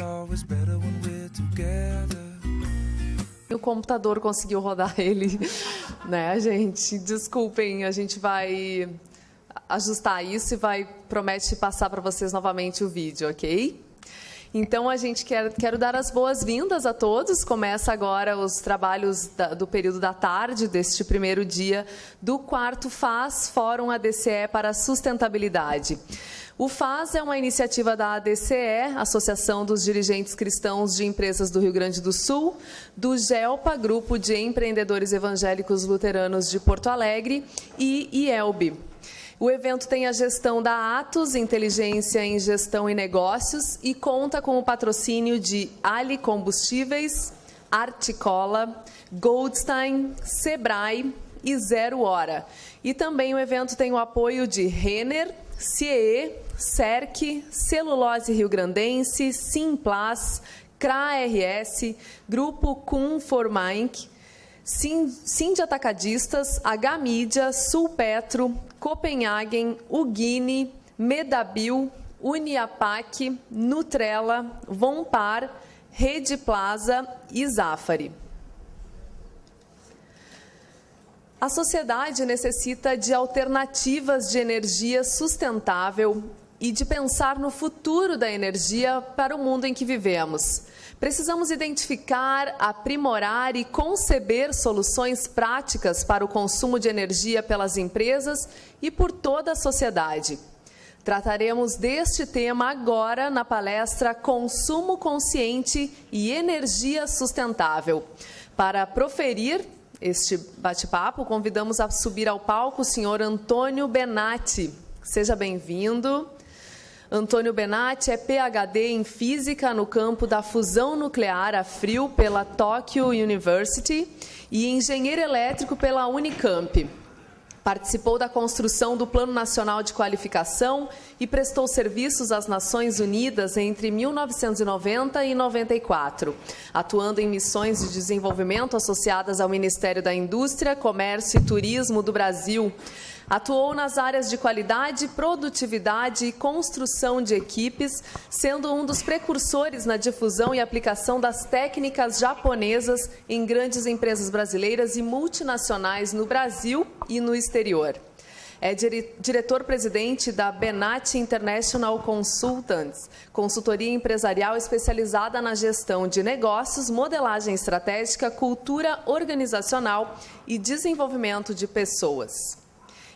always better when we're together. O computador conseguiu rodar ele, né, gente? Desculpem, a gente vai ajustar isso e promete passar para vocês novamente o vídeo, ok? Então, a gente quero dar as boas-vindas a todos. Começa agora os trabalhos do período da tarde, deste primeiro dia do 4º FAS, Fórum ADCE para a Sustentabilidade. O FAS é uma iniciativa da ADCE, Associação dos Dirigentes Cristãos de Empresas do Rio Grande do Sul, do GELPA, Grupo de Empreendedores Evangélicos Luteranos de Porto Alegre, e IELB. O evento tem a gestão da Atos, Inteligência em Gestão e Negócios, e conta com o patrocínio de Ali Combustíveis, Articola, Goldstein, Sebrae e Zero Hora. E também o evento tem o apoio de Renner, CIE, CERC, Celulose Rio Grandense, Simplas, CRA-RS, Grupo Kunformainc, Sind Atacadistas, H-Mídia, Sulpetro, Copenhagen, Ugine, Medabil, Uniapac, Nutrela, Vonpar, Rede Plaza e Zafari. A sociedade necessita de alternativas de energia sustentável e de pensar no futuro da energia para o mundo em que vivemos. Precisamos identificar, aprimorar e conceber soluções práticas para o consumo de energia pelas empresas e por toda a sociedade. Trataremos deste tema agora na palestra Consumo Consciente e Energia Sustentável. Para proferir este bate-papo, convidamos a subir ao palco o senhor Antônio Benatti. Seja bem-vindo. Antônio Benatti é PhD em Física no campo da fusão nuclear a frio pela Tokyo University e engenheiro elétrico pela Unicamp. Participou da construção do Plano Nacional de Qualificação e prestou serviços às Nações Unidas entre 1990 e 94, atuando em missões de desenvolvimento associadas ao Ministério da Indústria, Comércio e Turismo do Brasil. Atuou nas áreas de qualidade, produtividade e construção de equipes, sendo um dos precursores na difusão e aplicação das técnicas japonesas em grandes empresas brasileiras e multinacionais no Brasil e no exterior. É diretor-presidente da Benatti International Consultants, consultoria empresarial especializada na gestão de negócios, modelagem estratégica, cultura organizacional e desenvolvimento de pessoas.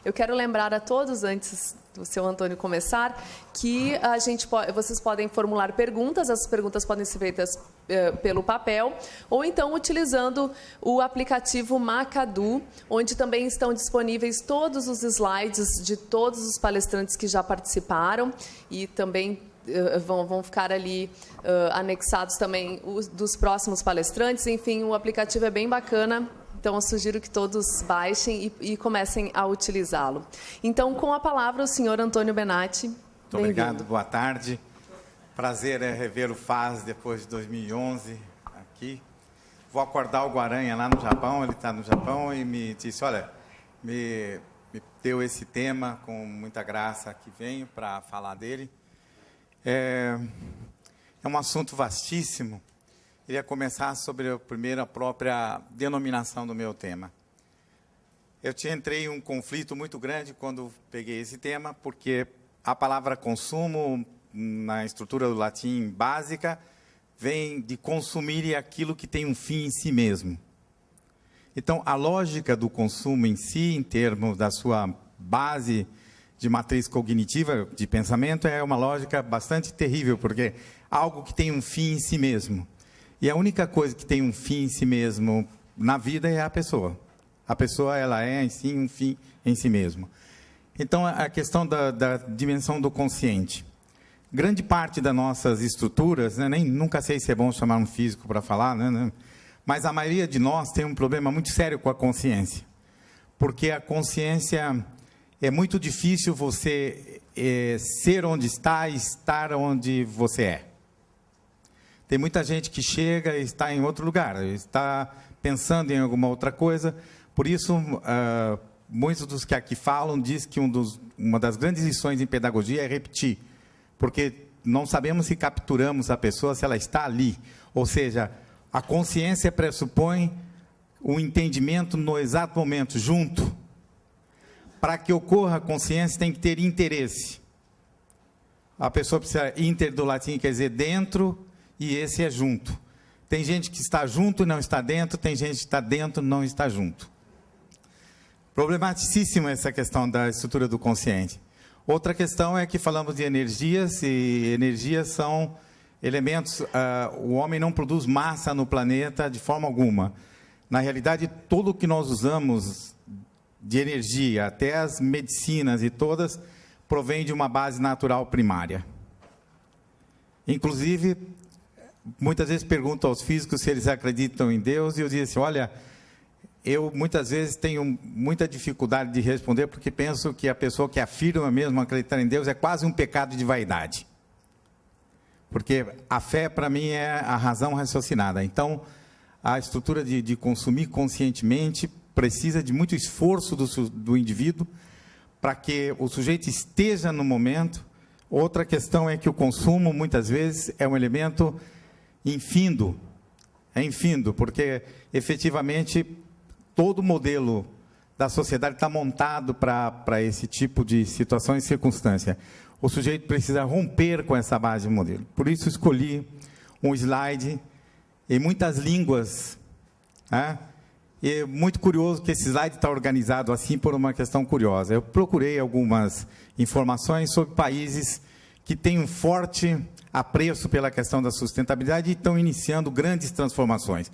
Eu quero lembrar a todos, antes do seu Antônio começar, que vocês podem formular perguntas, as perguntas podem ser feitas pelo papel, ou então utilizando o aplicativo Macadu, onde também estão disponíveis todos os slides de todos os palestrantes que já participaram, e também vão ficar ali anexados também os dos próximos palestrantes. Enfim, o aplicativo é bem bacana. Então, eu sugiro que todos baixem e comecem a utilizá-lo. Então, com a palavra, o senhor Antônio Benatti. Muito obrigado, boa tarde. Prazer é rever o FAS depois de 2011 aqui. Vou acordar o Guaranha lá no Japão, ele está no Japão e me disse, olha, me deu esse tema com muita graça que venho para falar dele. É um assunto vastíssimo. Queria começar sobre a própria denominação do meu tema. Eu entrei em um conflito muito grande quando peguei esse tema, porque a palavra consumo, na estrutura do latim básica, vem de consumir aquilo que tem um fim em si mesmo. Então, a lógica do consumo em si, em termos da sua base de matriz cognitiva, de pensamento, é uma lógica bastante terrível, porque algo que tem um fim em si mesmo. E a única coisa que tem um fim em si mesmo na vida é a pessoa. A pessoa, ela é, em si, um fim em si mesmo. Então, a questão da dimensão do consciente. Grande parte das nossas estruturas, né, nunca sei se é bom chamar um físico para falar, né, mas a maioria de nós tem um problema muito sério com a consciência. Porque a consciência, é muito difícil você ser onde está e estar onde você é. Tem muita gente que chega e está em outro lugar, está pensando em alguma outra coisa. Por isso, muitos dos que aqui falam dizem que uma das grandes lições em pedagogia é repetir. Porque não sabemos se capturamos a pessoa, se ela está ali. Ou seja, a consciência pressupõe o entendimento no exato momento, junto. Para que ocorra a consciência, tem que ter interesse. A pessoa precisa, inter do latim quer dizer dentro, e esse é junto. Tem gente que está junto e não está dentro, tem gente que está dentro e não está junto. Problematicíssima essa questão da estrutura do consciente. Outra questão é que falamos de energias, e energias são elementos, o homem não produz massa no planeta de forma alguma. Na realidade, tudo o que nós usamos de energia, até as medicinas e todas, provém de uma base natural primária. Inclusive, muitas vezes pergunto aos físicos se eles acreditam em Deus, e eu digo assim, olha, eu muitas vezes tenho muita dificuldade de responder, porque penso que a pessoa que afirma mesmo acreditar em Deus é quase um pecado de vaidade. Porque a fé, para mim, é a razão raciocinada. Então, a estrutura de consumir conscientemente precisa de muito esforço do indivíduo para que o sujeito esteja no momento. Outra questão é que o consumo, muitas vezes, é um elemento infindo. É infindo, porque, efetivamente, todo o modelo da sociedade está montado para esse tipo de situação e circunstância. O sujeito precisa romper com essa base de modelo. Por isso, escolhi um slide em muitas línguas. Né? E é muito curioso que esse slide está organizado assim por uma questão curiosa. Eu procurei algumas informações sobre países que têm um forte apreço pela questão da sustentabilidade e estão iniciando grandes transformações.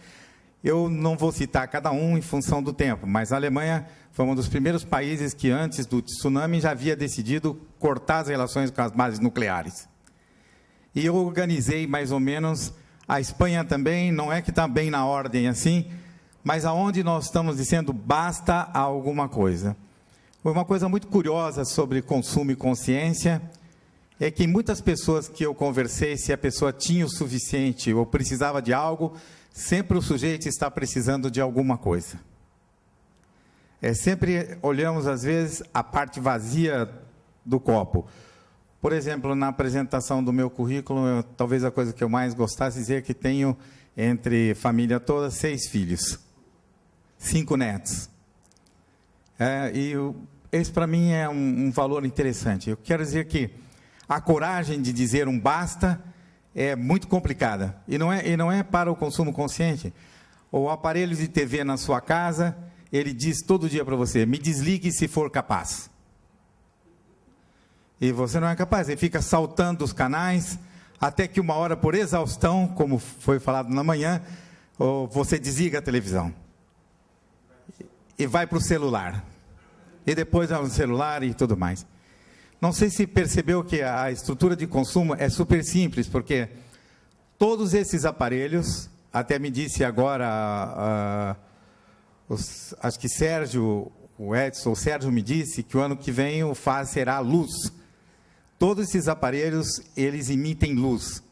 Eu não vou citar cada um em função do tempo, mas a Alemanha foi um dos primeiros países que, antes do tsunami, já havia decidido cortar as relações com as bases nucleares. E eu organizei mais ou menos, a Espanha também, não é que está bem na ordem assim, mas aonde nós estamos dizendo basta a alguma coisa. Uma coisa muito curiosa sobre consumo e consciência é que muitas pessoas que eu conversei, se a pessoa tinha o suficiente ou precisava de algo, sempre o sujeito está precisando de alguma coisa. Sempre olhamos, às vezes, a parte vazia do copo. Por exemplo, na apresentação do meu currículo, talvez a coisa que eu mais gostasse de dizer é que tenho, entre família toda, 6 filhos. 5 netos. Esse, para mim, é um valor interessante. Eu quero dizer que a coragem de dizer um basta é muito complicada. E não é para o consumo consciente. O aparelho de TV na sua casa, ele diz todo dia para você, me desligue se for capaz. E você não é capaz. Ele fica saltando os canais, até que uma hora, por exaustão, como foi falado na manhã, você desliga a televisão. E vai para o celular. E depois vai no celular e tudo mais. Não sei se percebeu que a estrutura de consumo é super simples, porque todos esses aparelhos, até me disse agora, acho que o Sérgio me disse que o ano que vem o faz será luz. Todos esses aparelhos, eles emitem luz.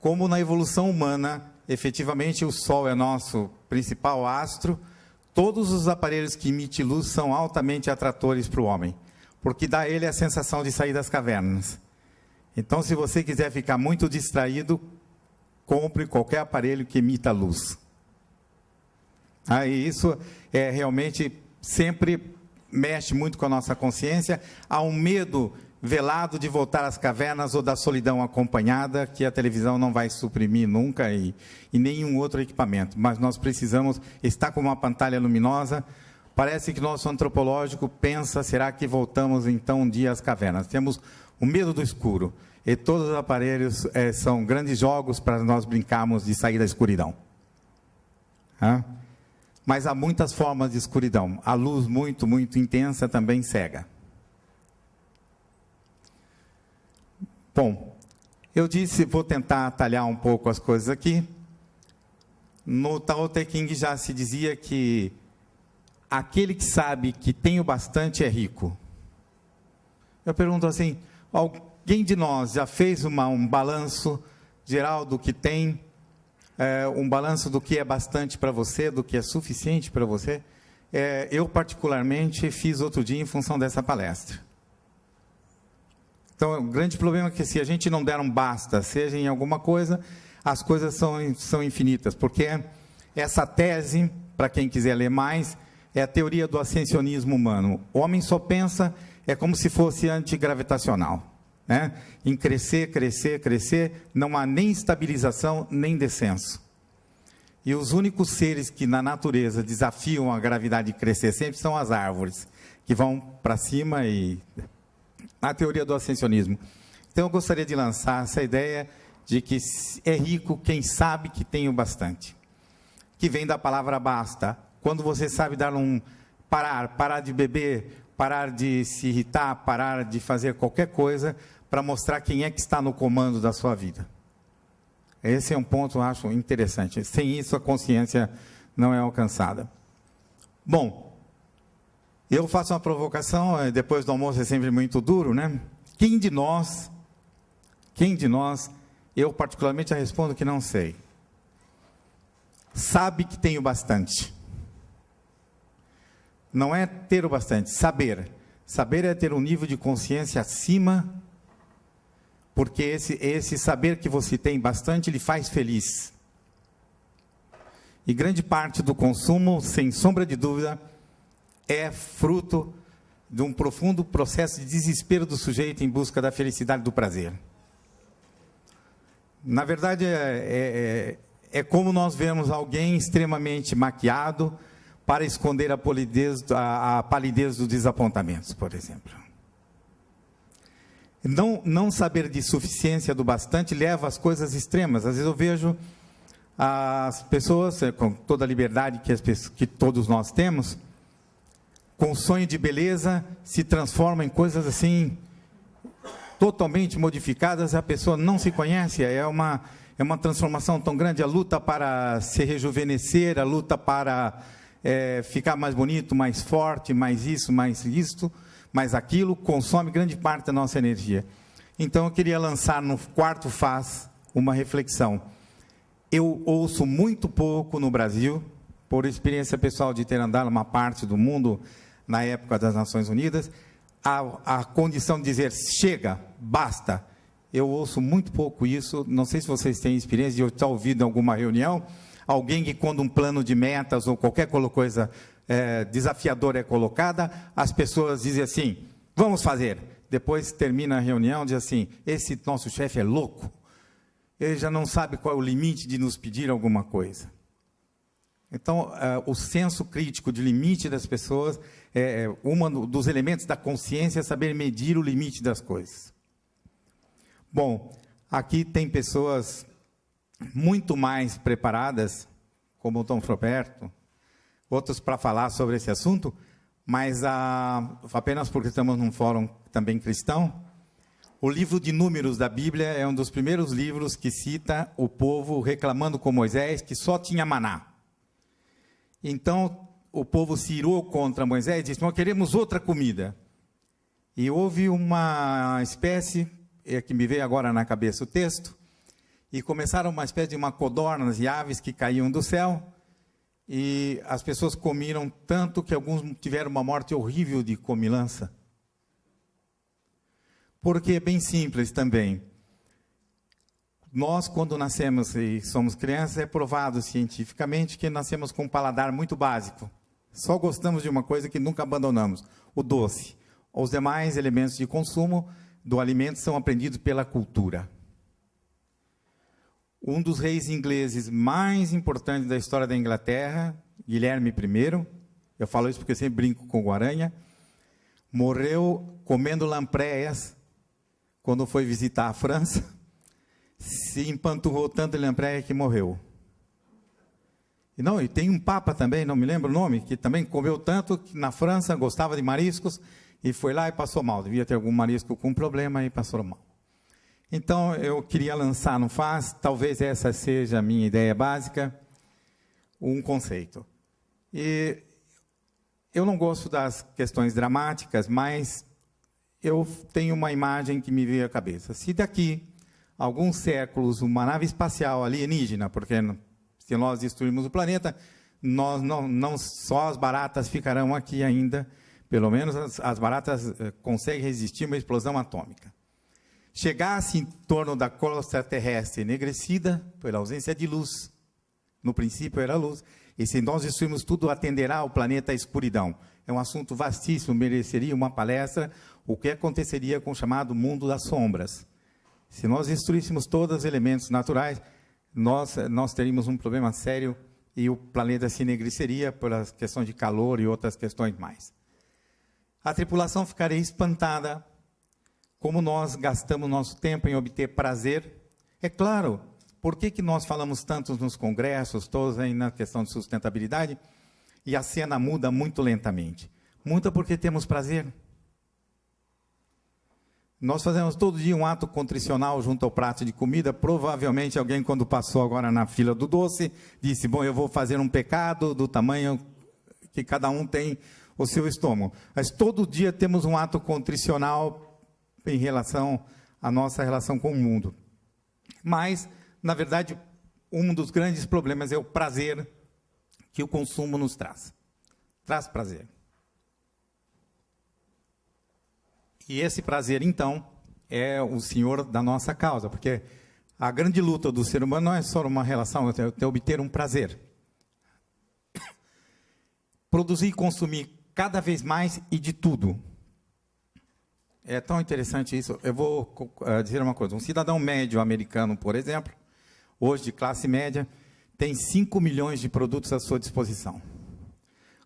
Como na evolução humana, efetivamente o Sol é nosso principal astro, todos os aparelhos que emitem luz são altamente atratores para o homem, porque dá a ele a sensação de sair das cavernas. Então, se você quiser ficar muito distraído, compre qualquer aparelho que emita luz. E isso realmente sempre mexe muito com a nossa consciência. Há um medo velado de voltar às cavernas ou da solidão acompanhada, que a televisão não vai suprimir nunca e nenhum outro equipamento. Mas nós precisamos estar com uma pantalha luminosa. Parece que nosso antropológico pensa, será que voltamos então um dia às cavernas? Temos o medo do escuro. E todos os aparelhos são grandes jogos para nós brincarmos de sair da escuridão. Mas há muitas formas de escuridão. A luz muito, muito intensa também cega. Bom, eu disse, vou tentar atalhar um pouco as coisas aqui. No Tao Te Ching já se dizia que aquele que sabe que tem o bastante é rico. Eu pergunto assim, alguém de nós já fez um balanço geral do que tem, um balanço do que é bastante para você, do que é suficiente para você? Eu, particularmente, fiz outro dia em função dessa palestra. Então, o grande problema é que se a gente não der um basta, seja em alguma coisa, as coisas são infinitas, porque essa tese, para quem quiser ler mais, é a teoria do ascensionismo humano. O homem só pensa, é como se fosse antigravitacional, né? Em crescer, crescer, crescer, não há nem estabilização, nem descenso. E os únicos seres que na natureza desafiam a gravidade de crescer sempre são as árvores, que vão para cima e... A teoria do ascensionismo. Então, eu gostaria de lançar essa ideia de que é rico quem sabe que tem o bastante. Que vem da palavra basta. Quando você sabe dar parar de beber, parar de se irritar, parar de fazer qualquer coisa para mostrar quem é que está no comando da sua vida. Esse é um ponto, eu acho, interessante. Sem isso, a consciência não é alcançada. Bom, eu faço uma provocação, depois do almoço é sempre muito duro, né? Quem de nós, eu particularmente respondo que não sei, sabe que tem o bastante? Não é ter o bastante, saber. Saber é ter um nível de consciência acima, porque esse saber que você tem bastante, lhe faz feliz. E grande parte do consumo, sem sombra de dúvida, é fruto de um profundo processo de desespero do sujeito em busca da felicidade e do prazer. Na verdade, é como nós vemos alguém extremamente maquiado para esconder a palidez dos desapontamentos, por exemplo. Não saber de suficiência do bastante leva às coisas extremas. Às vezes eu vejo as pessoas, com toda a liberdade que todos nós temos, com sonho de beleza, se transforma em coisas assim, totalmente modificadas, a pessoa não se conhece, é uma transformação tão grande, a luta para se rejuvenescer, a luta para ficar mais bonito, mais forte, mais isso, mais isto, mais aquilo, consome grande parte da nossa energia. Então, eu queria lançar no quarto faz uma reflexão. Eu ouço muito pouco no Brasil, por experiência pessoal de ter andado uma parte do mundo, na época das Nações Unidas, a condição de dizer, chega, basta. Eu ouço muito pouco isso, não sei se vocês têm experiência de eu estar ouvindo em alguma reunião, alguém que quando um plano de metas ou qualquer coisa desafiadora é colocada, as pessoas dizem assim, vamos fazer. Depois termina a reunião, diz assim, esse nosso chefe é louco, ele já não sabe qual é o limite de nos pedir alguma coisa. Então, o senso crítico de limite das pessoas um dos elementos da consciência é saber medir o limite das coisas. Bom, aqui tem pessoas muito mais preparadas, como o Tom Froberto, outros para falar sobre esse assunto, mas apenas porque estamos num fórum também cristão, o livro de Números da Bíblia é um dos primeiros livros que cita o povo reclamando com Moisés que só tinha maná. Então, o povo se irou contra Moisés e disse, nós queremos outra comida. E houve uma espécie, que me veio agora na cabeça o texto, e começaram uma espécie de uma codornas e aves que caíam do céu, e as pessoas comiram tanto que alguns tiveram uma morte horrível de comilança. Porque é bem simples também. Nós, quando nascemos e somos crianças, é provado cientificamente que nascemos com um paladar muito básico. Só gostamos de uma coisa que nunca abandonamos, o doce. Os demais elementos de consumo do alimento são aprendidos pela cultura. Um dos reis ingleses mais importantes da história da Inglaterra, Guilherme I, eu falo isso porque eu sempre brinco com o Guaranha, morreu comendo lampreias quando foi visitar a França, se empanturrou tanto em lampreia que morreu. E tem um papa também, não me lembro o nome, que também comeu tanto que na França gostava de mariscos e foi lá e passou mal. Devia ter algum marisco com problema e passou mal. Então, eu queria lançar no FAS, talvez essa seja a minha ideia básica, um conceito. E eu não gosto das questões dramáticas, mas eu tenho uma imagem que me veio à cabeça. Se daqui alguns séculos uma nave espacial alienígena, porque se nós destruirmos o planeta, não só as baratas ficarão aqui ainda, pelo menos as baratas conseguem resistir a uma explosão atômica. chegasse em torno da crosta terrestre enegrecida pela ausência de luz. No princípio era luz. E se nós destruirmos tudo, atenderá o planeta à escuridão. É um assunto vastíssimo, mereceria uma palestra. O que aconteceria com o chamado mundo das sombras? Se nós destruíssemos todos os elementos naturais, nós teríamos um problema sério e o planeta se enegreceria pelas questões de calor e outras questões mais. A tripulação ficaria espantada como nós gastamos nosso tempo em obter prazer. É claro, por que nós falamos tanto nos congressos, todos aí na questão de sustentabilidade, e a cena muda muito lentamente? Muda porque temos prazer. Nós fazemos todo dia um ato contricional junto ao prato de comida. Provavelmente alguém, quando passou agora na fila do doce, disse, bom, eu vou fazer um pecado do tamanho que cada um tem o seu estômago. Mas todo dia temos um ato contricional em relação à nossa relação com o mundo. Mas, na verdade, um dos grandes problemas é o prazer que o consumo nos traz. Traz prazer. E esse prazer, então, é o senhor da nossa causa, porque a grande luta do ser humano não é só uma relação, é obter um prazer. Produzir e consumir cada vez mais e de tudo. É tão interessante isso. Eu vou dizer uma coisa. Um cidadão médio americano, por exemplo, hoje de classe média, tem 5 milhões de produtos à sua disposição.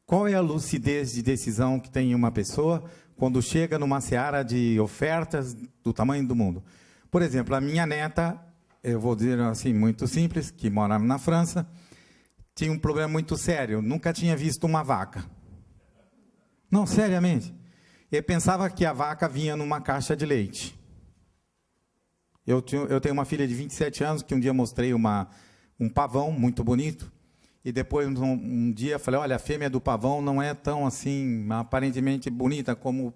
Qual é a lucidez de decisão que tem uma pessoa quando chega numa seara de ofertas do tamanho do mundo? Por exemplo, a minha neta, eu vou dizer assim, muito simples, que mora na França, tinha um problema muito sério, nunca tinha visto uma vaca. Não, seriamente. Eu pensava que a vaca vinha numa caixa de leite. Eu tenho uma filha de 27 anos, que um dia mostrei um pavão muito bonito, e depois, um dia, falei, olha, a fêmea do pavão não é tão, assim, aparentemente bonita como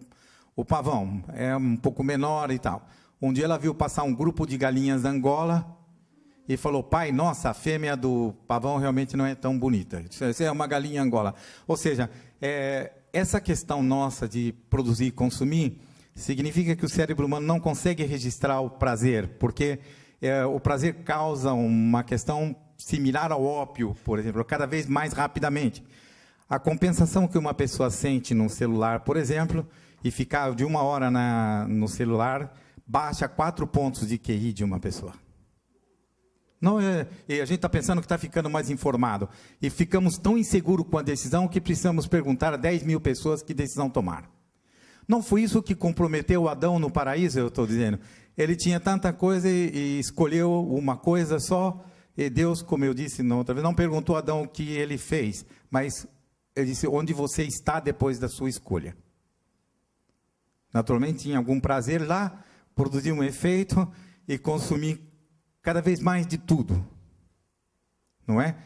o pavão. É um pouco menor e tal. Um dia ela viu passar um grupo de galinhas da Angola e falou, pai, nossa, a fêmea do pavão realmente não é tão bonita. Isso é uma galinha Angola. Ou seja, essa questão nossa de produzir e consumir significa que o cérebro humano não consegue registrar o prazer, porque o prazer causa uma questão similar ao ópio, por exemplo, cada vez mais rapidamente. A compensação que uma pessoa sente no celular, por exemplo, e ficar de 1 hora no celular, baixa 4 pontos de QI de uma pessoa. Não e a gente está pensando que está ficando mais informado. E ficamos tão inseguros com a decisão que precisamos perguntar a 10 mil pessoas que decisão tomaram. Não foi isso que comprometeu Adão no paraíso, eu estou dizendo. Ele tinha tanta coisa e escolheu uma coisa só. E Deus, como eu disse na outra vez, não perguntou a Adão o que ele fez, mas ele disse, onde você está depois da sua escolha? Naturalmente, tinha algum prazer lá, produzir um efeito e consumir cada vez mais de tudo. Não é?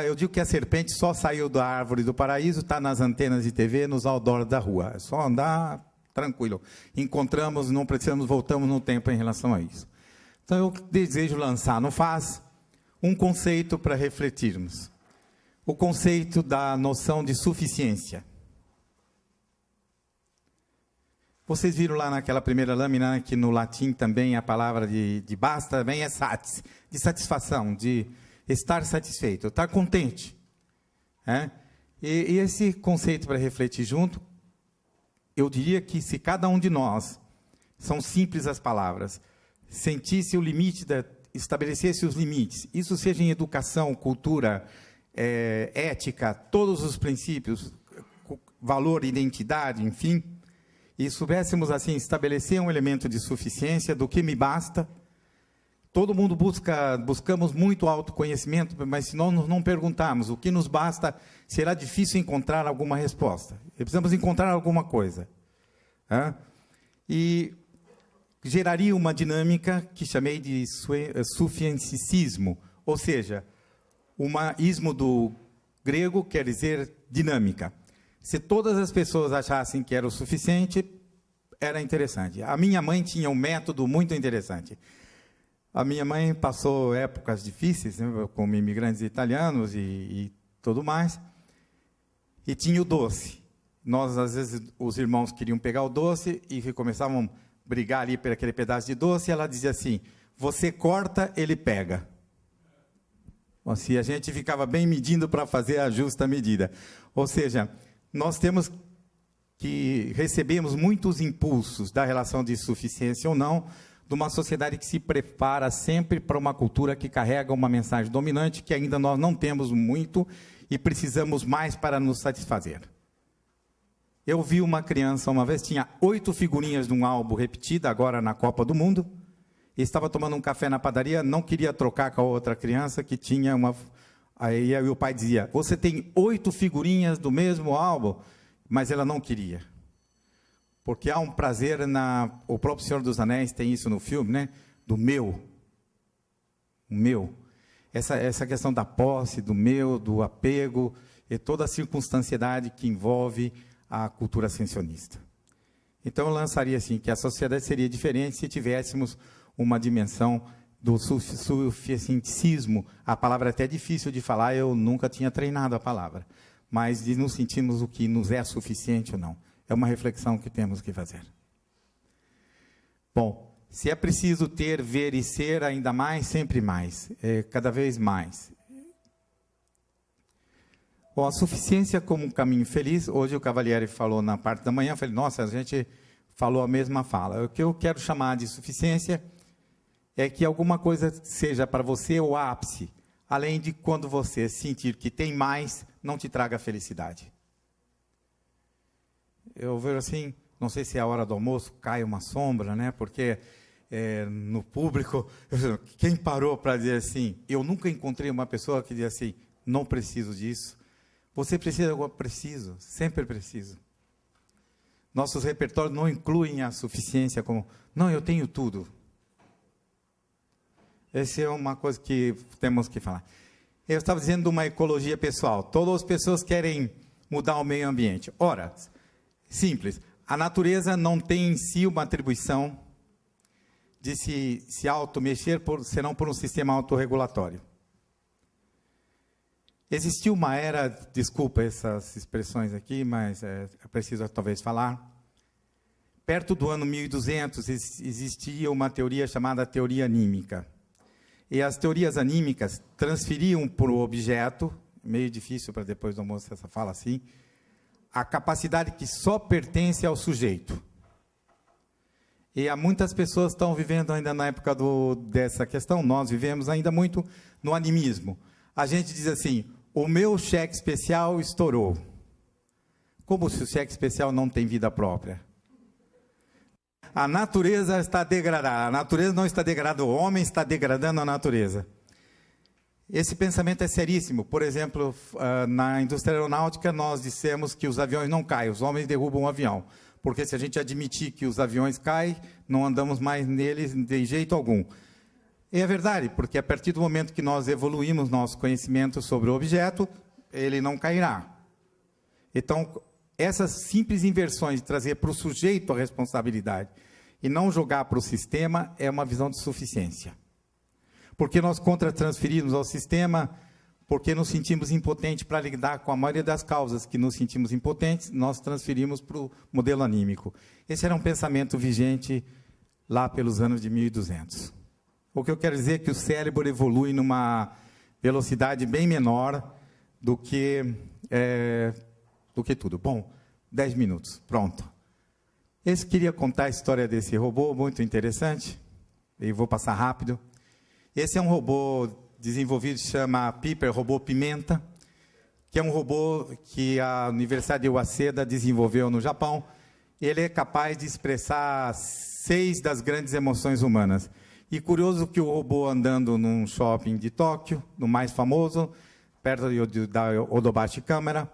Eu digo que a serpente só saiu da árvore do paraíso, está nas antenas de TV, nos outdoors da rua. É só andar tranquilo. Encontramos, não precisamos, voltamos no tempo em relação a isso. Então, eu desejo lançar no FAS um conceito para refletirmos. O conceito da noção de suficiência. Vocês viram lá naquela primeira lâmina que no latim também a palavra de basta também é satis, de satisfação, de estar satisfeito, estar contente. E esse conceito para refletir junto, eu diria que se cada um de nós, são simples as palavras, sentisse o limite, estabelecesse os limites, isso seja em educação, cultura, ética, todos os princípios, valor, identidade, enfim, e soubéssemos assim estabelecer um elemento de suficiência do que me basta. Todo mundo buscamos muito autoconhecimento, mas se nós não perguntarmos o que nos basta, será difícil encontrar alguma resposta. Precisamos encontrar alguma coisa. E geraria uma dinâmica que chamei de suficiencismo, ou seja, ismo do grego quer dizer dinâmica. Se todas as pessoas achassem que era o suficiente, era interessante. A minha mãe tinha um método muito interessante. A minha mãe passou épocas difíceis, né, como imigrantes italianos e tudo mais, e tinha o doce. Nós, às vezes, os irmãos queriam pegar o doce e começavam brigar ali por aquele pedaço de doce, ela dizia assim, você corta, ele pega. Assim, a gente ficava bem medindo para fazer a justa medida. Ou seja, nós temos que recebemos muitos impulsos da relação de suficiência ou não, de uma sociedade que se prepara sempre para uma cultura que carrega uma mensagem dominante, que ainda nós não temos muito e precisamos mais para nos satisfazer. Eu vi uma criança uma vez, tinha 8 figurinhas de um álbum repetida, agora na Copa do Mundo, e estava tomando um café na padaria, não queria trocar com a outra criança que tinha uma... Aí o pai dizia, você tem 8 figurinhas do mesmo álbum, mas ela não queria. Porque há um prazer o próprio Senhor dos Anéis tem isso no filme, né? Do meu. O meu. Essa questão da posse, do meu, do apego, e toda a circunstanciedade que envolve a cultura ascensionista. Então, eu lançaria assim, que a sociedade seria diferente se tivéssemos uma dimensão do suficientismo. A palavra é até difícil de falar, eu nunca tinha treinado a palavra. Mas de nos sentirmos o que nos é suficiente ou não. É uma reflexão que temos que fazer. Bom, se é preciso ter, ver e ser ainda mais, sempre mais, cada vez mais. Bom, a suficiência como um caminho feliz, hoje o Cavalieri falou na parte da manhã, eu falei, nossa, a gente falou a mesma fala. O que eu quero chamar de suficiência é que alguma coisa seja para você o ápice, além de quando você sentir que tem mais, não te traga felicidade. Eu vejo assim, não sei se é a hora do almoço, cai uma sombra, né? Porque no público, quem parou para dizer assim, eu nunca encontrei uma pessoa que diz assim, não preciso disso. Você precisa, eu preciso, sempre preciso. Nossos repertórios não incluem a suficiência como, não, eu tenho tudo. Essa é uma coisa que temos que falar. Eu estava dizendo de uma ecologia pessoal. Todas as pessoas querem mudar o meio ambiente. Ora, simples. A natureza não tem em si uma atribuição de se auto-mexer, senão por um sistema autorregulatório. Existiu uma era, desculpa essas expressões aqui, mas é preciso talvez falar. Perto do ano 1200 existia uma teoria chamada teoria anímica. E as teorias anímicas transferiam para o objeto, meio difícil para depois do almoço essa fala assim, a capacidade que só pertence ao sujeito. E há muitas pessoas que estão vivendo ainda na época dessa questão, nós vivemos ainda muito no animismo. A gente diz assim, o meu cheque especial estourou. Como se o cheque especial não tem vida própria? A natureza está degradada, a natureza não está degradada, o homem está degradando a natureza. Esse pensamento é seríssimo. Por exemplo, na indústria aeronáutica, nós dissemos que os aviões não caem, os homens derrubam o avião. Porque se a gente admitir que os aviões caem, não andamos mais neles de jeito algum. E é verdade, porque a partir do momento que nós evoluímos nosso conhecimento sobre o objeto, ele não cairá. Então, essas simples inversões de trazer para o sujeito a responsabilidade e não jogar para o sistema é uma visão de suficiência. Porque nós contra-transferimos ao sistema, porque nos sentimos impotentes para lidar com a maioria das causas que nos sentimos impotentes, nós transferimos para o modelo anímico. Esse era um pensamento vigente lá pelos anos de 1200. O que eu quero dizer é que o cérebro evolui numa velocidade bem menor do que tudo. Bom, 10 minutos, pronto. Eu queria contar a história desse robô, muito interessante, e vou passar rápido. Esse é um robô desenvolvido, chama Piper, robô Pimenta, que é um robô que a Universidade de Waseda desenvolveu no Japão. Ele é capaz de expressar 6 das grandes emoções humanas. E curioso que o robô andando num shopping de Tóquio, no mais famoso, perto da Odobashi Câmara,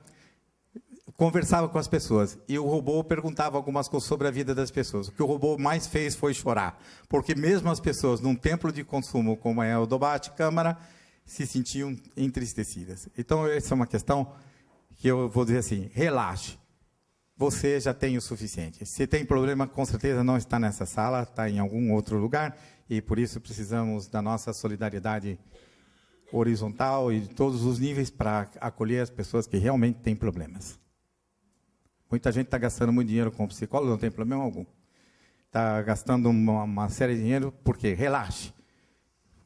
conversava com as pessoas, e o robô perguntava algumas coisas sobre a vida das pessoas. O que o robô mais fez foi chorar, porque mesmo as pessoas num templo de consumo como é o Odobashi Câmara, se sentiam entristecidas. Então, essa é uma questão que eu vou dizer assim, relaxe, você já tem o suficiente. Se tem problema, com certeza não está nessa sala, está em algum outro lugar, e por isso precisamos da nossa solidariedade horizontal e de todos os níveis para acolher as pessoas que realmente têm problemas. Muita gente está gastando muito dinheiro com psicólogo, não tem problema algum. está gastando uma série de dinheiro, porque relaxe,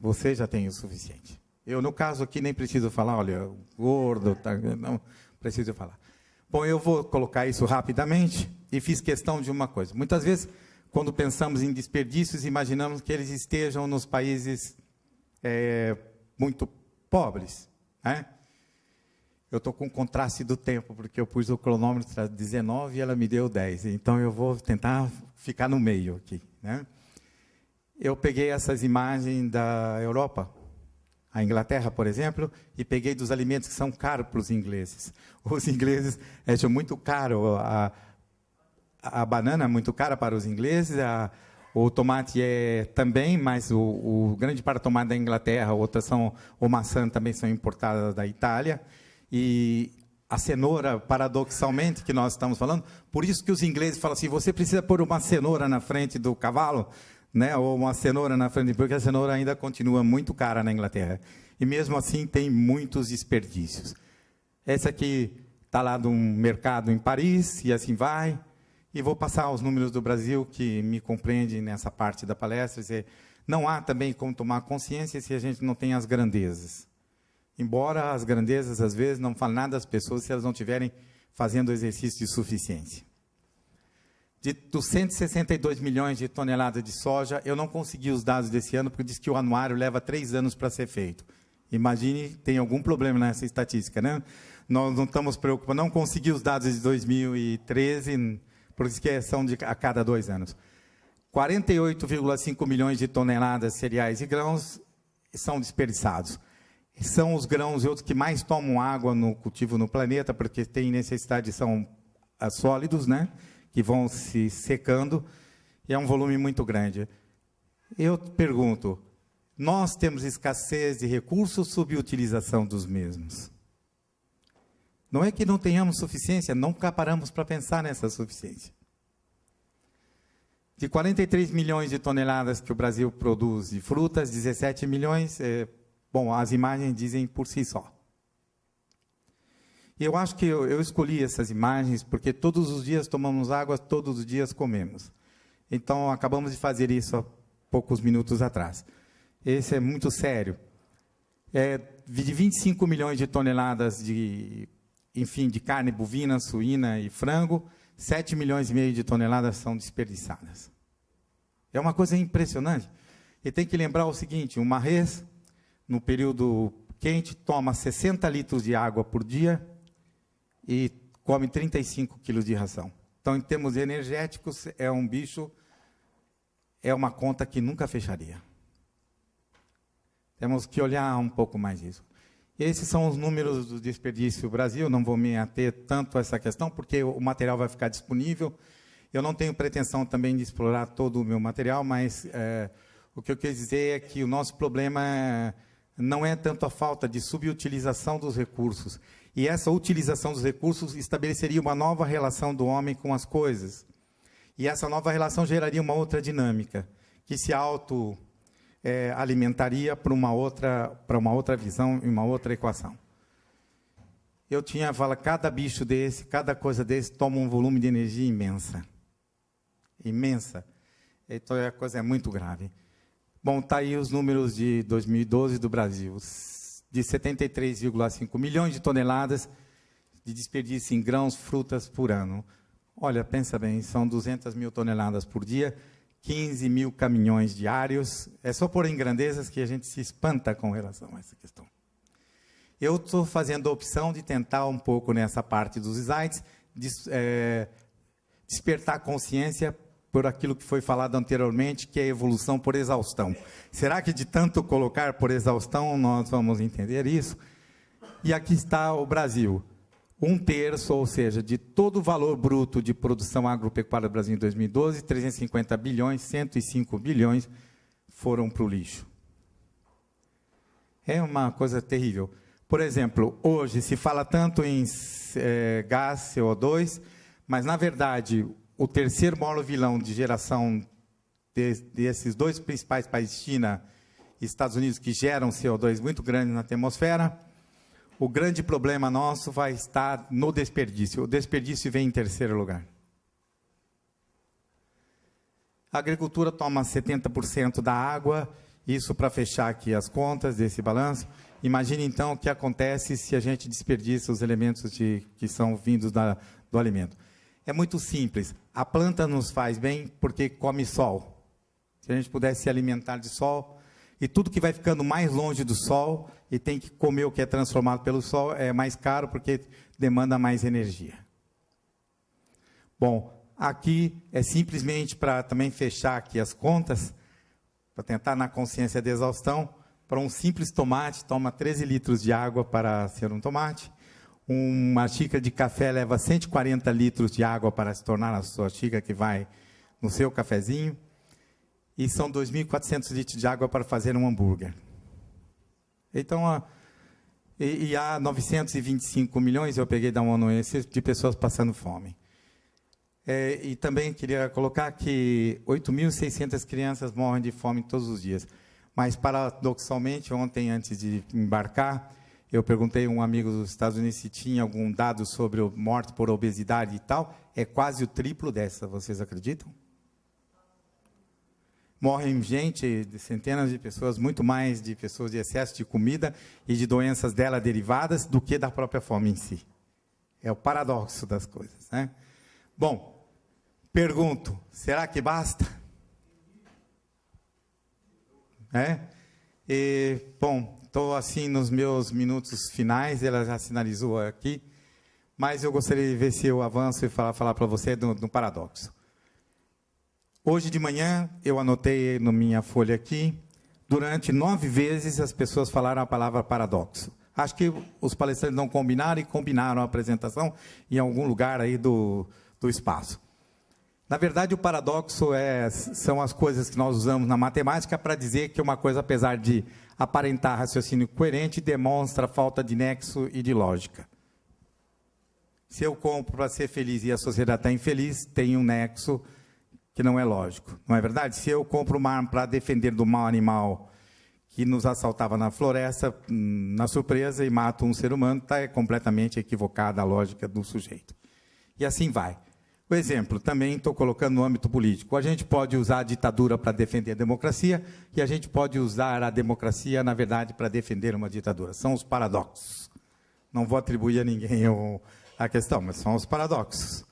você já tem o suficiente. Eu, no caso aqui, nem preciso falar, olha, gordo, tá, não preciso falar. Bom, eu vou colocar isso rapidamente e fiz questão de uma coisa. Muitas vezes, quando pensamos em desperdícios, imaginamos que eles estejam nos países muito pobres, né? Eu estou com contraste do tempo, porque eu pus o cronômetro para 19 e ela me deu 10. Então, eu vou tentar ficar no meio aqui, né? Eu peguei essas imagens da Europa, a Inglaterra, por exemplo, e peguei dos alimentos que são caros para os ingleses. Os ingleses acham muito caro, a banana é muito cara para os ingleses, o tomate também, mas o grande parte do tomate da Inglaterra, outras o maçã também são importadas da Itália, e a cenoura, paradoxalmente, que nós estamos falando, por isso que os ingleses falam assim, você precisa pôr uma cenoura na frente do cavalo, né, ou uma cenoura na frente, porque a cenoura ainda continua muito cara na Inglaterra. E mesmo assim tem muitos desperdícios. Esse aqui está lá de um mercado em Paris, e assim vai. E vou passar os números do Brasil, que me compreende nessa parte da palestra. Dizer, não há também como tomar consciência se a gente não tem as grandezas. Embora as grandezas, às vezes, não falem nada às pessoas se elas não estiverem fazendo o exercício de suficiência. Dos 162 milhões de toneladas de soja, eu não consegui os dados desse ano, porque diz que o anuário leva 3 anos para ser feito. Imagine, tem algum problema nessa estatística, né? Nós não estamos preocupados, não consegui os dados de 2013, por isso que são a cada 2 anos. 48,5 milhões de toneladas de cereais e grãos são desperdiçados. São os grãos e outros que mais tomam água no cultivo no planeta, porque tem necessidade, são sólidos, né? Que vão se secando, e é um volume muito grande. Eu pergunto, nós temos escassez de recursos, subutilização dos mesmos? Não é que não tenhamos suficiência, nunca paramos para pensar nessa suficiência. De 43 milhões de toneladas que o Brasil produz de frutas, 17 milhões, bom, as imagens dizem por si só. E eu acho que eu escolhi essas imagens porque todos os dias tomamos água, todos os dias comemos. Então, acabamos de fazer isso há poucos minutos atrás. Esse é muito sério. De 25 milhões de toneladas de carne bovina, suína e frango, 7 milhões e meio de toneladas são desperdiçadas. É uma coisa impressionante. E tem que lembrar o seguinte, uma res, no período quente, toma 60 litros de água por dia, e come 35 quilos de ração. Então, em termos energéticos, é um bicho, é uma conta que nunca fecharia. Temos que olhar um pouco mais isso. E esses são os números do desperdício Brasil, não vou me ater tanto a essa questão, porque o material vai ficar disponível. Eu não tenho pretensão também de explorar todo o meu material, mas o que eu quis dizer é que o nosso problema não é tanto a falta de subutilização dos recursos, e essa utilização dos recursos estabeleceria uma nova relação do homem com as coisas. E essa nova relação geraria uma outra dinâmica, que se alimentaria para uma outra visão e uma outra equação. Eu fala, cada bicho desse, cada coisa desse toma um volume de energia imensa. Imensa. Então, a coisa é muito grave. Bom, está aí os números de 2012 do Brasil. De 73,5 milhões de toneladas de desperdício em grãos, frutas por ano. Olha, pensa bem, são 200 mil toneladas por dia, 15 mil caminhões diários. É só pôr em grandezas que a gente se espanta com relação a essa questão. Eu estou fazendo a opção de tentar um pouco nessa parte dos slides, despertar consciência por aquilo que foi falado anteriormente, que é a evolução por exaustão. Será que de tanto colocar por exaustão nós vamos entender isso? E aqui está o Brasil. 1/3, ou seja, de todo o valor bruto de produção agropecuária do Brasil em 2012, 350 bilhões, 105 bilhões foram para o lixo. É uma coisa terrível. Por exemplo, hoje se fala tanto em gás, CO2, mas, na verdade, o terceiro maior vilão de geração desses dois principais países, China e Estados Unidos, que geram CO2 muito grande na atmosfera, o grande problema nosso vai estar no desperdício. O desperdício vem em terceiro lugar. A agricultura toma 70% da água, isso para fechar aqui as contas desse balanço. Imagine, então, o que acontece se a gente desperdiça os elementos que são vindos do alimento. É muito simples. A planta nos faz bem porque come sol. Se a gente pudesse se alimentar de sol, e tudo que vai ficando mais longe do sol e tem que comer o que é transformado pelo sol é mais caro porque demanda mais energia. Bom, aqui é simplesmente para também fechar aqui as contas, para tentar na consciência de exaustão. Para um simples tomate, toma 13 litros de água para ser um tomate. Uma xícara de café leva 140 litros de água para se tornar a sua xícara que vai no seu cafezinho. E são 2.400 litros de água para fazer um hambúrguer. Então, há 925 milhões, eu peguei da ONU, de pessoas passando fome. E também queria colocar que 8.600 crianças morrem de fome todos os dias. Mas, paradoxalmente, ontem, antes de embarcar, eu perguntei a um amigo dos Estados Unidos se tinha algum dado sobre morte por obesidade e tal. É quase o triplo dessa, vocês acreditam? Morrem gente, centenas de pessoas, muito mais de pessoas de excesso de comida e de doenças dela derivadas do que da própria fome em si. É o paradoxo das coisas, né? Bom, pergunto, será que basta? Bom, estou assim nos meus minutos finais, ela já sinalizou aqui, mas eu gostaria de ver se eu avanço e falar para você do paradoxo. Hoje de manhã, eu anotei na minha folha aqui, durante 9 vezes as pessoas falaram a palavra paradoxo. Acho que os palestrantes não combinaram e combinaram a apresentação em algum lugar aí do espaço. Na verdade, o paradoxo são as coisas que nós usamos na matemática para dizer que uma coisa, apesar de aparentar raciocínio coerente, demonstra falta de nexo e de lógica. Se eu compro para ser feliz e a sociedade está infeliz, tem um nexo que não é lógico, não é verdade? Se eu compro uma arma para defender do mau animal que nos assaltava na floresta, na surpresa, e mato um ser humano, está completamente equivocada a lógica do sujeito. E assim vai. O exemplo, também estou colocando no âmbito político. A gente pode usar a ditadura para defender a democracia e a gente pode usar a democracia, na verdade, para defender uma ditadura. São os paradoxos. Não vou atribuir a ninguém a questão, mas são os paradoxos.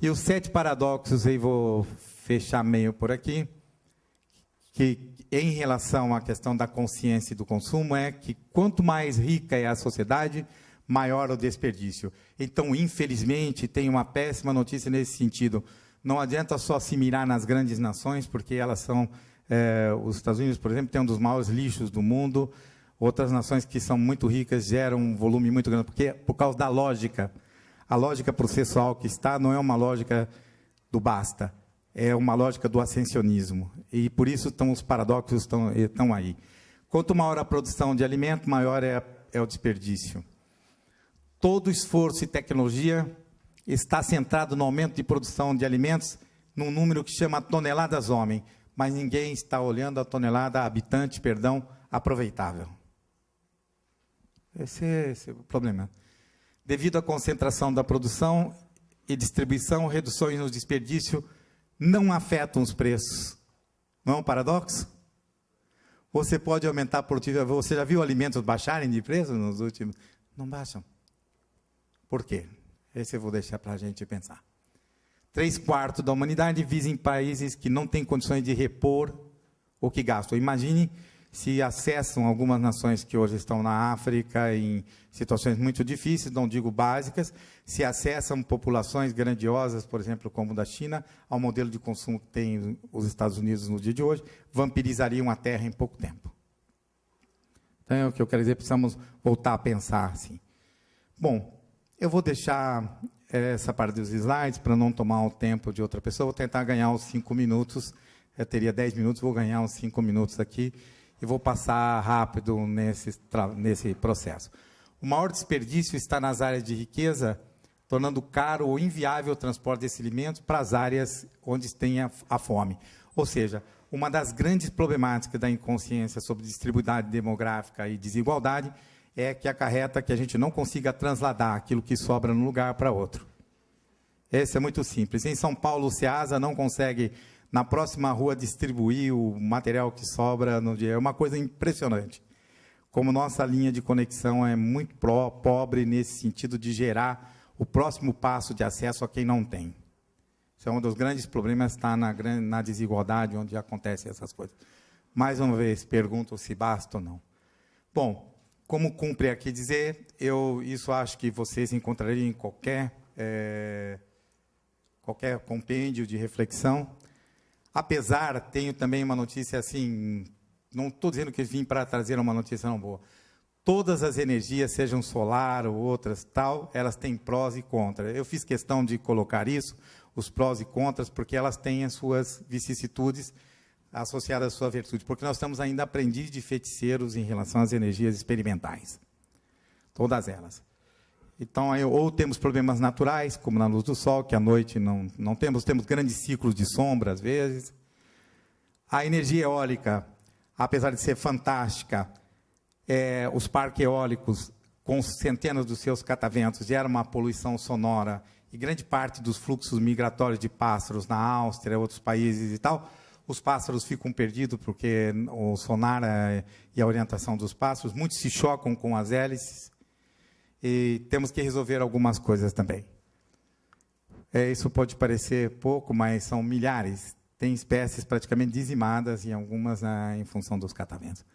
E os 7 paradoxos, aí vou fechar meio por aqui, que em relação à questão da consciência e do consumo, é que quanto mais rica é a sociedade, maior o desperdício. Então, infelizmente, tem uma péssima notícia nesse sentido. Não adianta só se mirar nas grandes nações, porque elas são... os Estados Unidos, por exemplo, tem um dos maiores lixos do mundo. Outras nações que são muito ricas geram um volume muito grande, porque por causa da lógica. A lógica processual que está não é uma lógica do basta, é uma lógica do ascensionismo. E por isso os paradoxos estão aí. Quanto maior a produção de alimento, maior é o desperdício. Todo esforço e tecnologia está centrado no aumento de produção de alimentos num número que chama toneladas homem, mas ninguém está olhando a tonelada habitante, aproveitável. Esse é o problema. Devido à concentração da produção e distribuição, reduções no desperdício não afetam os preços. Não é um paradoxo? Você pode aumentar a produtividade. Você já viu alimentos baixarem de preço nos últimos? Não baixam. Por quê? Esse eu vou deixar para a gente pensar. 3/4 da humanidade vive em países que não têm condições de repor o que gastam. Imagine se acessam algumas nações que hoje estão na África em situações muito difíceis, não digo básicas, se acessam populações grandiosas, por exemplo, como da China, ao modelo de consumo que tem os Estados Unidos no dia de hoje, vampirizariam a Terra em pouco tempo. Então, é o que eu quero dizer, precisamos voltar a pensar assim. Bom, eu vou deixar essa parte dos slides para não tomar o tempo de outra pessoa, vou tentar ganhar os 5 minutos, eu teria 10 minutos, vou ganhar uns 5 minutos aqui, e vou passar rápido nesse processo. O maior desperdício está nas áreas de riqueza, tornando caro ou inviável o transporte desses alimentos para as áreas onde tem a fome. Ou seja, uma das grandes problemáticas da inconsciência sobre distribuição demográfica e desigualdade é que acarreta que a gente não consiga transladar aquilo que sobra num lugar para outro. Esse é muito simples. Em São Paulo, o Ceasa não consegue na próxima rua distribuir o material que sobra no dia. É uma coisa impressionante. Como nossa linha de conexão é muito pobre nesse sentido de gerar o próximo passo de acesso a quem não tem. Isso é um dos grandes problemas, está na desigualdade onde acontecem essas coisas. Mais uma vez, pergunto se basta ou não. Bom, como cumpre aqui dizer, isso acho que vocês encontrariam em qualquer compêndio de reflexão. Apesar, tenho também uma notícia assim, não estou dizendo que vim para trazer uma notícia não boa. Todas as energias, sejam solar ou outras, elas têm prós e contras. Eu fiz questão de colocar isso, os prós e contras, porque elas têm as suas vicissitudes associadas à sua virtude, porque nós estamos ainda aprendiz de feiticeiros em relação às energias experimentais. Todas elas. Então, ou temos problemas naturais, como na luz do sol, que à noite não temos grandes ciclos de sombra, às vezes. A energia eólica, apesar de ser fantástica, os parques eólicos, com centenas dos seus cataventos, geram uma poluição sonora, e grande parte dos fluxos migratórios de pássaros na Áustria, outros países e tal, os pássaros ficam perdidos porque o sonar e a orientação dos pássaros, muitos se chocam com as hélices, e temos que resolver algumas coisas também. Isso pode parecer pouco, mas são milhares. Tem espécies praticamente dizimadas, e algumas em função dos cataventos.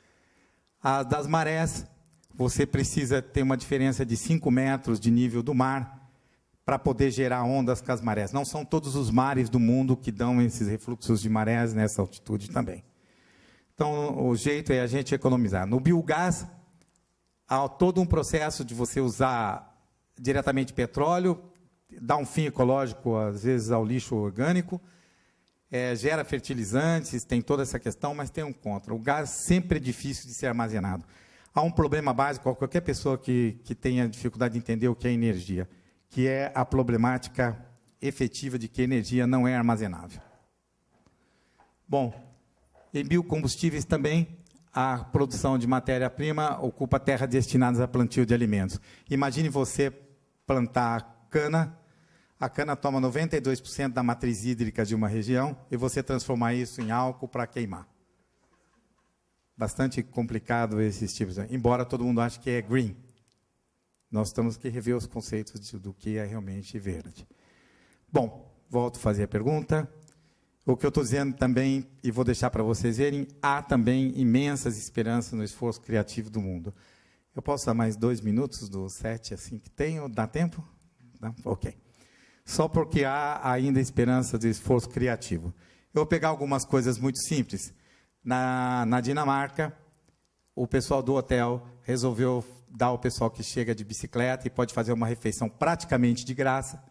As das marés, você precisa ter uma diferença de 5 metros de nível do mar para poder gerar ondas com as marés. Não são todos os mares do mundo que dão esses refluxos de marés nessa altitude também. Então, o jeito é a gente economizar. No biogás, há todo um processo de você usar diretamente petróleo, dá um fim ecológico, às vezes, ao lixo orgânico, gera fertilizantes, tem toda essa questão, mas tem um contra. O gás sempre é difícil de ser armazenado. Há um problema básico, qualquer pessoa que tenha dificuldade de entender o que é energia, que é a problemática efetiva de que energia não é armazenável. Bom, em biocombustíveis também, a produção de matéria-prima ocupa terras destinadas a plantio de alimentos. Imagine você plantar cana, a cana toma 92% da matriz hídrica de uma região, e você transformar isso em álcool para queimar. Bastante complicado esses tipos, embora todo mundo ache que é green. Nós temos que rever os conceitos do que é realmente verde. Bom, volto a fazer a pergunta. O que eu estou dizendo também, e vou deixar para vocês verem, há também imensas esperanças no esforço criativo do mundo. Eu posso dar mais 2 minutos do 7 assim que tenho? Dá tempo? Não? Ok. Só porque há ainda esperança do esforço criativo. Eu vou pegar algumas coisas muito simples. Na Dinamarca, o pessoal do hotel resolveu dar ao pessoal que chega de bicicleta e pode fazer uma refeição praticamente de graça.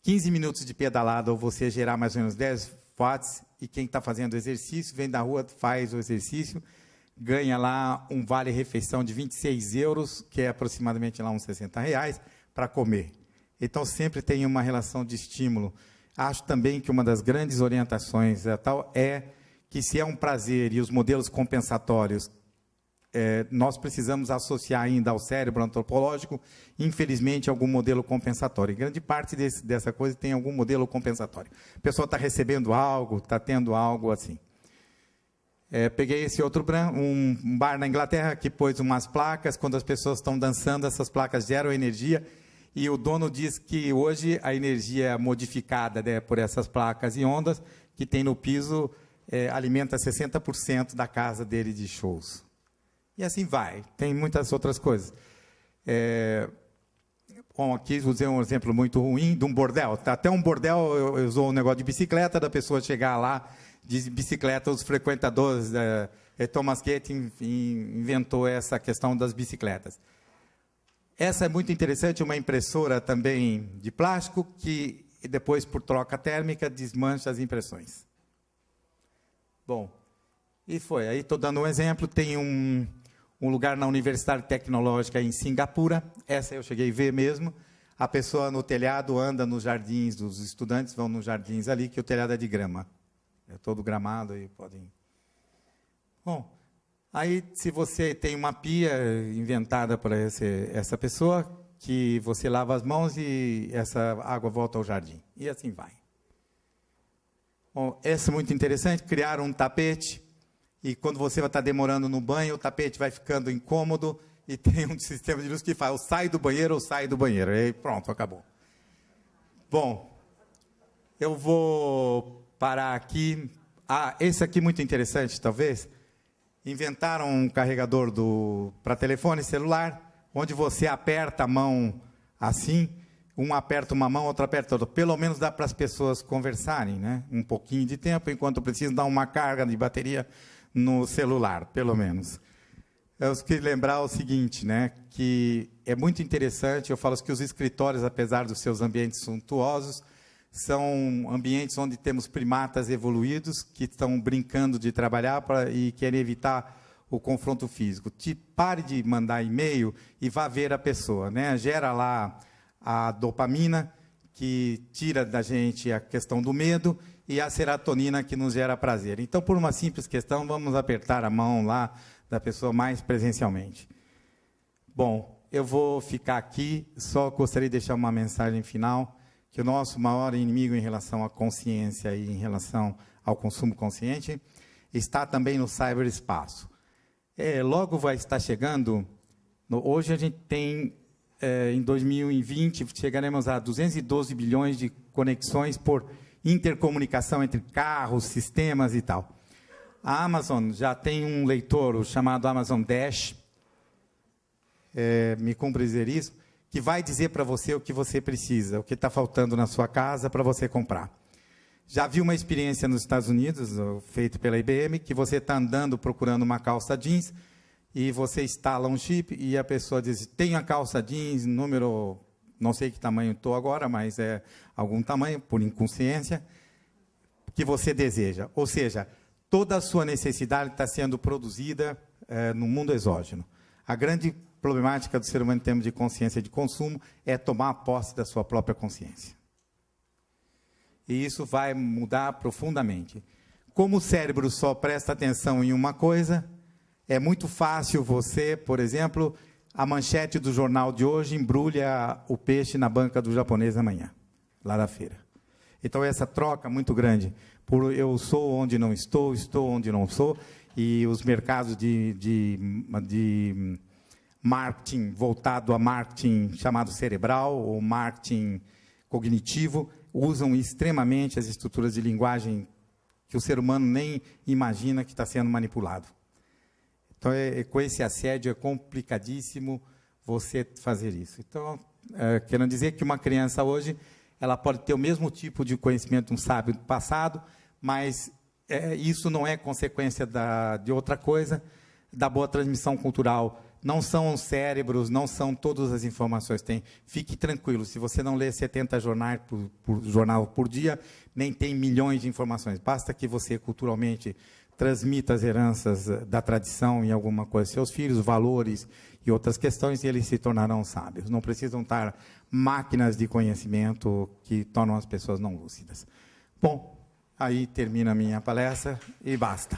15 minutos de pedalada, ou você gerar mais ou menos 10 watts, e quem está fazendo exercício, vem da rua, faz o exercício, ganha lá um vale-refeição de 26 euros, que é aproximadamente lá uns R$60, para comer. Então, sempre tem uma relação de estímulo. Acho também que uma das grandes orientações é que, se é um prazer e os modelos compensatórios, nós precisamos associar ainda ao cérebro antropológico, infelizmente, algum modelo compensatório. E grande parte dessa coisa tem algum modelo compensatório. A pessoa está recebendo algo, está tendo algo assim. Peguei esse outro um bar na Inglaterra que pôs umas placas, quando as pessoas estão dançando, essas placas geram energia, e o dono diz que hoje a energia modificada por essas placas e ondas que tem no piso alimenta 60% da casa dele de shows. E assim vai, tem muitas outras coisas. Bom, aqui usei um exemplo muito ruim de um bordel. Até um bordel, eu usou um negócio de bicicleta, da pessoa chegar lá de bicicleta, os frequentadores, Thomas Keating inventou essa questão das bicicletas. Essa é muito interessante, uma impressora também de plástico, que depois, por troca térmica, desmancha as impressões. Bom, e foi. Aí estou dando um exemplo, tem um lugar na Universidade Tecnológica em Singapura, essa eu cheguei a ver mesmo, a pessoa no telhado anda nos jardins, os estudantes vão nos jardins ali, que o telhado é de grama. É todo gramado e podem... Bom, aí se você tem uma pia inventada para essa pessoa, que você lava as mãos e essa água volta ao jardim. E assim vai. Bom, essa é muito interessante, criar um tapete, e quando você vai estar demorando no banho, o tapete vai ficando incômodo, e tem um sistema de luz que fala, ou sai do banheiro, ou sai do banheiro. E aí, pronto, acabou. Bom, eu vou parar aqui. Esse aqui é muito interessante, talvez. Inventaram um carregador para telefone celular, onde você aperta a mão assim, um aperta uma mão, outro aperta outra. Pelo menos dá para as pessoas conversarem, né? Um pouquinho de tempo, enquanto precisam dar uma carga de bateria no celular, pelo menos. Eu queria lembrar o seguinte, né? Que é muito interessante, eu falo que os escritórios, apesar dos seus ambientes suntuosos, são ambientes onde temos primatas evoluídos que estão brincando de trabalhar e querem evitar o confronto físico. Pare de mandar e-mail e vá ver a pessoa, né? Gera lá a dopamina, que tira da gente a questão do medo, e a serotonina, que nos gera prazer. Então, por uma simples questão, vamos apertar a mão lá da pessoa mais presencialmente. Bom, eu vou ficar aqui, só gostaria de deixar uma mensagem final, que o nosso maior inimigo em relação à consciência e em relação ao consumo consciente está também no ciberespaço. Logo vai estar chegando, hoje a gente tem, em 2020, chegaremos a 212 bilhões de conexões por intercomunicação entre carros, sistemas e tal. A Amazon já tem um leitor chamado Amazon Dash, me cumpre dizer isso, que vai dizer para você o que você precisa, o que está faltando na sua casa para você comprar. Já vi uma experiência nos Estados Unidos, feita pela IBM, que você está andando procurando uma calça jeans e você instala um chip e a pessoa diz, tem a calça jeans, número, não sei que tamanho estou agora, mas é algum tamanho, por inconsciência, que você deseja. Ou seja, toda a sua necessidade está sendo produzida no mundo exógeno. A grande problemática do ser humano em termos de consciência de consumo é tomar posse da sua própria consciência. E isso vai mudar profundamente. Como o cérebro só presta atenção em uma coisa, é muito fácil você, por exemplo, a manchete do jornal de hoje embrulha o peixe na banca do japonês amanhã, lá na feira. Então, essa troca muito grande, por eu sou onde não estou, estou onde não sou, e os mercados de marketing voltado a marketing chamado cerebral, ou marketing cognitivo, usam extremamente as estruturas de linguagem que o ser humano nem imagina que está sendo manipulado. Então, com esse assédio é complicadíssimo você fazer isso. Então, quero dizer que uma criança hoje, ela pode ter o mesmo tipo de conhecimento de um sábio do passado, mas isso não é consequência de outra coisa, da boa transmissão cultural. Não são os cérebros, não são todas as informações que tem. Fique tranquilo, se você não lê 70 jornais jornal por dia, nem tem milhões de informações. Basta que você, culturalmente, transmita as heranças da tradição em alguma coisa, seus filhos, valores e outras questões, e eles se tornarão sábios. Não precisam estar máquinas de conhecimento que tornam as pessoas não lúcidas. Bom, aí termina a minha palestra e basta.